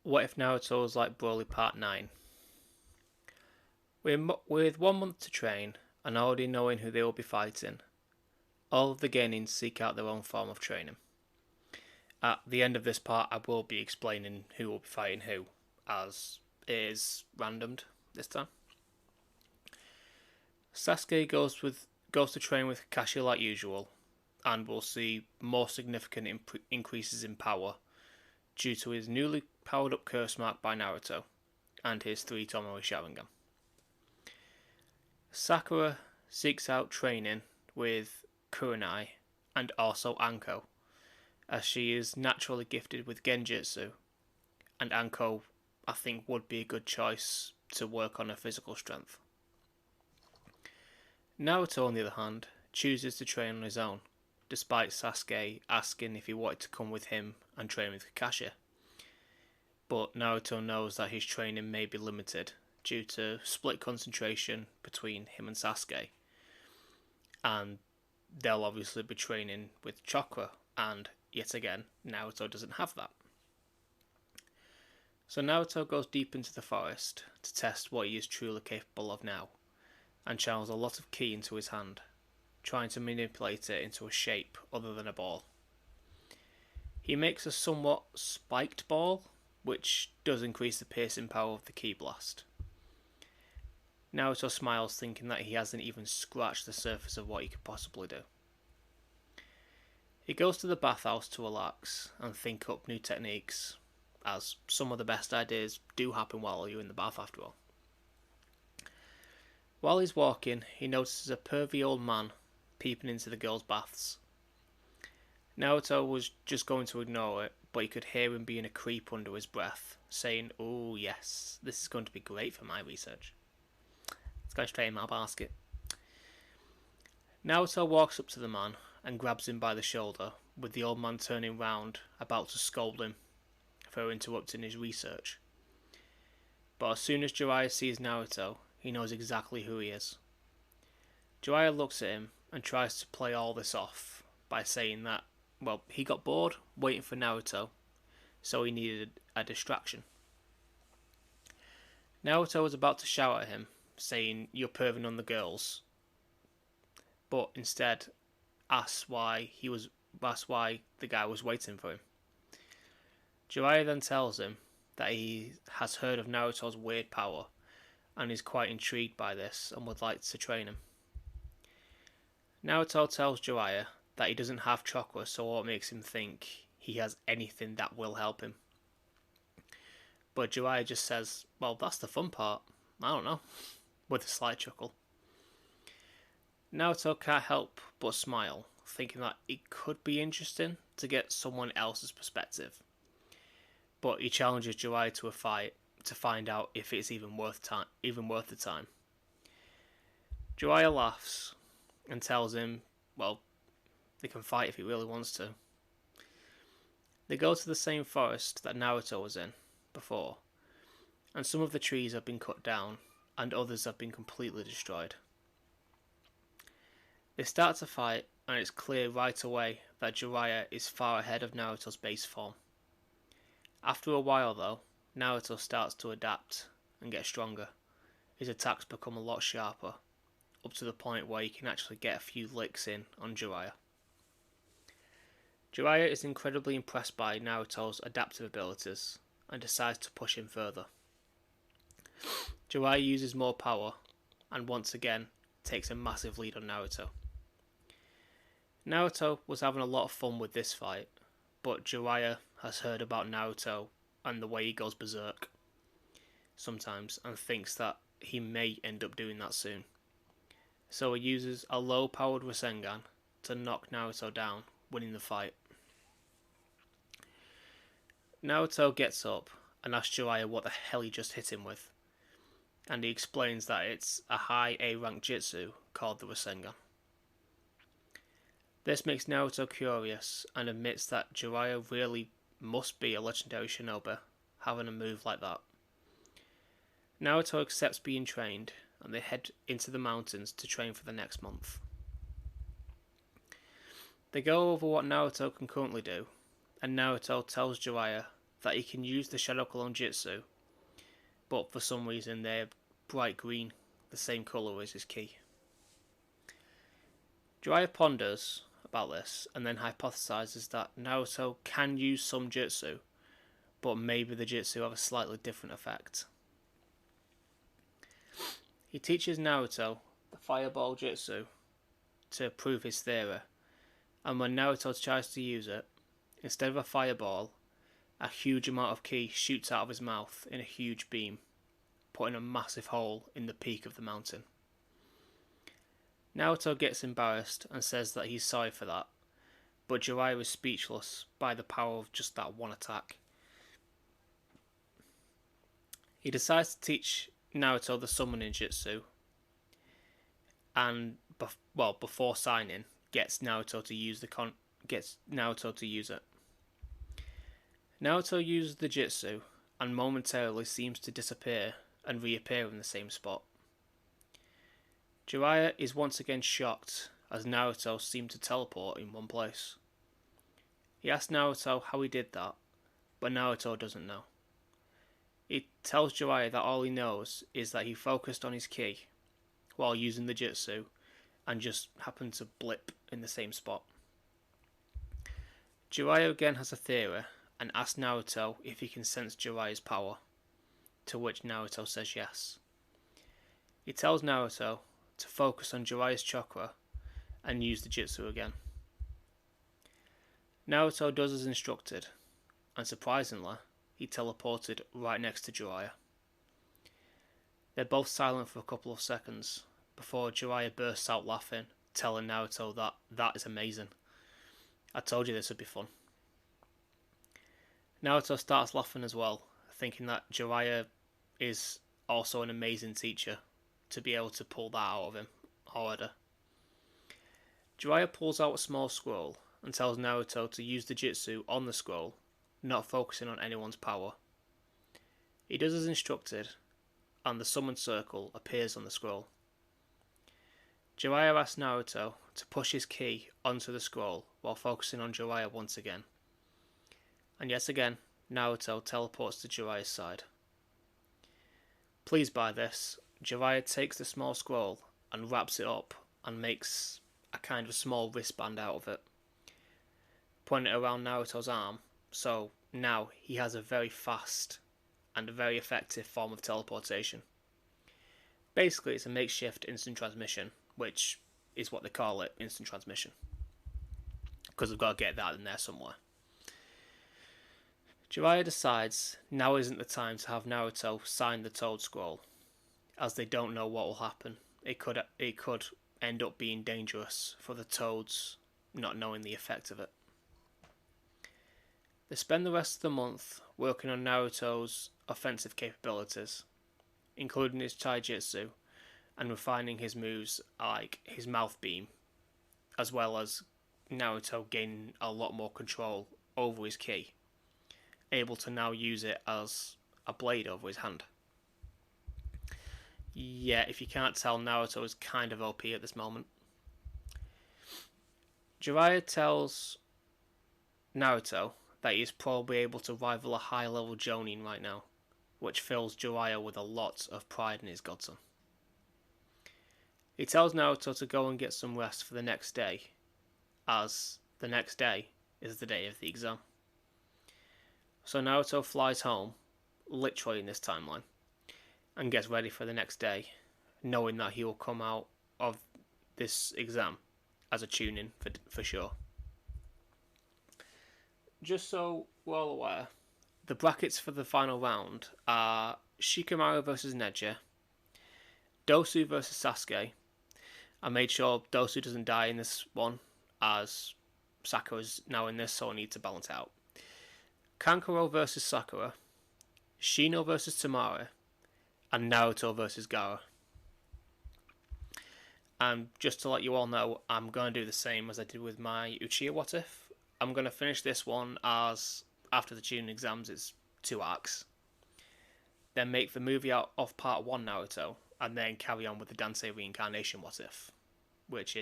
What if Naruto was like Broly Part 9? With 1 month to train, and already knowing who they will be fighting, all of the Genins seek out their own form of training. At the end of this part, I will be explaining who will be fighting who, as it is randomed this time. Sasuke goes to train with Kakashi like usual, and will see more significant increases in power due to his newly powered up curse mark by Naruto and his 3 Tomoe Sharingan. Sakura seeks out training with Kurenai and also Anko, as she is naturally gifted with Genjutsu, and Anko I think would be a good choice to work on her physical strength. Naruto, on the other hand, chooses to train on his own, despite Sasuke asking if he wanted to come with him and train with Kakashi. But Naruto knows that his training may be limited due to split concentration between him and Sasuke, and they'll obviously be training with chakra, and yet again, Naruto doesn't have that. So Naruto goes deep into the forest to test what he is truly capable of now, and channels a lot of ki into his hand, trying to manipulate it into a shape other than a ball. He makes a somewhat spiked ball, which does increase the piercing power of the ki blast. Naruto smiles, thinking that he hasn't even scratched the surface of what he could possibly do. He goes to the bathhouse to relax and think up new techniques, as some of the best ideas do happen while you're in the bath after all. While he's walking, he notices a pervy old man peeping into the girls' baths. Naruto was just going to ignore it, but he could hear him being a creep under his breath, saying, "Oh yes, this is going to be great for my research. It's going straight in my basket." Naruto walks up to the man and grabs him by the shoulder, with the old man turning round, about to scold him for interrupting his research. But as soon as Jiraiya sees Naruto, he knows exactly who he is. Jiraiya looks at him and tries to play all this off by saying that, well, he got bored waiting for Naruto, so he needed a distraction. Naruto was about to shout at him, saying, "You're perving on the girls," but instead asks why the guy was waiting for him. Jiraiya then tells him that he has heard of Naruto's weird power and is quite intrigued by this and would like to train him. Naruto tells Jiraiya that he doesn't have chakra, so what makes him think he has anything that will help him. But Jiraiya just says, "Well, that's the fun part, I don't know," with a slight chuckle. Naruto can't help but smile, thinking that it could be interesting to get someone else's perspective. But he challenges Jiraiya to a fight to find out if it's even worth the time. Jiraiya laughs and tells him, well, they can fight if he really wants to. They go to the same forest that Naruto was in before, and some of the trees have been cut down and others have been completely destroyed. They start to fight, and it's clear right away that Jiraiya is far ahead of Naruto's base form. After a while though, Naruto starts to adapt and get stronger. His attacks become a lot sharper, up to the point where he can actually get a few licks in on Jiraiya. Jiraiya is incredibly impressed by Naruto's adaptive abilities and decides to push him further. Jiraiya uses more power and once again takes a massive lead on Naruto. Naruto was having a lot of fun with this fight, but Jiraiya has heard about Naruto and the way he goes berserk sometimes and thinks that he may end up doing that soon. So he uses a low powered Wasenga to knock Naruto down, winning the fight. Naruto gets up and asks Jiraiya what the hell he just hit him with, and he explains that it's a high A rank Jutsu called the Wasenga. This makes Naruto curious and admits that Jiraiya really must be a legendary shinobi, having a move like that. Naruto accepts being trained, and they head into the mountains to train for the next month. They go over what Naruto can currently do, and Naruto tells Jiraiya that he can use the Shadow Clone Jutsu, but for some reason they're bright green, the same colour as his ki. Jiraiya ponders about this and then hypothesizes that Naruto can use some jutsu, but maybe the jutsu have a slightly different effect. He teaches Naruto the Fireball Jutsu to prove his theory, and when Naruto tries to use it, instead of a fireball, a huge amount of ki shoots out of his mouth in a huge beam, putting a massive hole in the peak of the mountain. Naruto gets embarrassed and says that he's sorry for that, but Jiraiya is speechless by the power of just that one attack. He decides to teach Naruto the summoning jutsu, and before signing, gets Naruto to use it. Naruto uses the jutsu and momentarily seems to disappear and reappear in the same spot. Jiraiya is once again shocked as Naruto seemed to teleport in one place. He asks Naruto how he did that, but Naruto doesn't know. He tells Jiraiya that all he knows is that he focused on his ki while using the jutsu and just happened to blip in the same spot. Jiraiya again has a theory and asks Naruto if he can sense Jiraiya's power, to which Naruto says yes. He tells Naruto to focus on Jiraiya's chakra and use the jutsu again. Naruto does as instructed, and surprisingly, he teleported right next to Jiraiya. They're both silent for a couple of seconds before Jiraiya bursts out laughing, telling Naruto that is amazing. I told you this would be fun. Naruto starts laughing as well, thinking that Jiraiya is also an amazing teacher to be able to pull that out of him already. Jiraiya pulls out a small scroll and tells Naruto to use the jutsu on the scroll, not focusing on anyone's power. He does as instructed, and the summoned circle appears on the scroll. Jiraiya asks Naruto to push his ki onto the scroll while focusing on Jiraiya once again. And yet again, Naruto teleports to Jiraiya's side. Pleased by this, Jiraiya takes the small scroll and wraps it up and makes a kind of small wristband out of it, putting it around Naruto's arm, so now he has a very fast and a very effective form of teleportation. Basically, it's a makeshift instant transmission, which is what they call it, instant transmission, because they've got to get that in there somewhere. Jiraiya decides now isn't the time to have Naruto sign the Toad Scroll, as they don't know what will happen. It could end up being dangerous for the Toads not knowing the effect of it. They spend the rest of the month working on Naruto's offensive capabilities, including his taijutsu, and refining his moves like his mouth beam, as well as Naruto gaining a lot more control over his ki, able to now use it as a blade over his hand. Yeah, if you can't tell, Naruto is kind of OP at this moment. Jiraiya tells Naruto that he is probably able to rival a high-level Jonin right now, which fills Jiraiya with a lot of pride in his godson. He tells Naruto to go and get some rest for the next day, as the next day is the day of the exam. So Naruto flies home, literally in this timeline, and gets ready for the next day, knowing that he will come out of this exam as a Chunin for sure. Just so we're all aware, the brackets for the final round are Shikamaru versus Neji, Dosu versus Sasuke. I made sure Dosu doesn't die in this one, as Sakura's now in this, so I need to balance out. Kankuro versus Sakura, Shino versus Tamari, and Naruto versus Gaara. And just to let you all know, I'm going to do the same as I did with my Uchiha What If. I'm going to finish this one as, after the Chunin exams, it's 2 arcs. Then make the movie out of part 1 Naruto, and then carry on with the Dante Reincarnation What If, which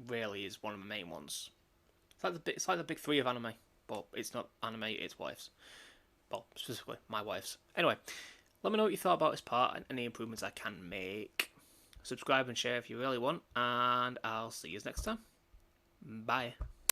really is one of the main ones. It's like the big 3 of anime. but it's not anime, it's wife's. Well, specifically, my wife's. Anyway, let me know what you thought about this part and any improvements I can make. Subscribe and share if you really want, and I'll see you next time. Bye.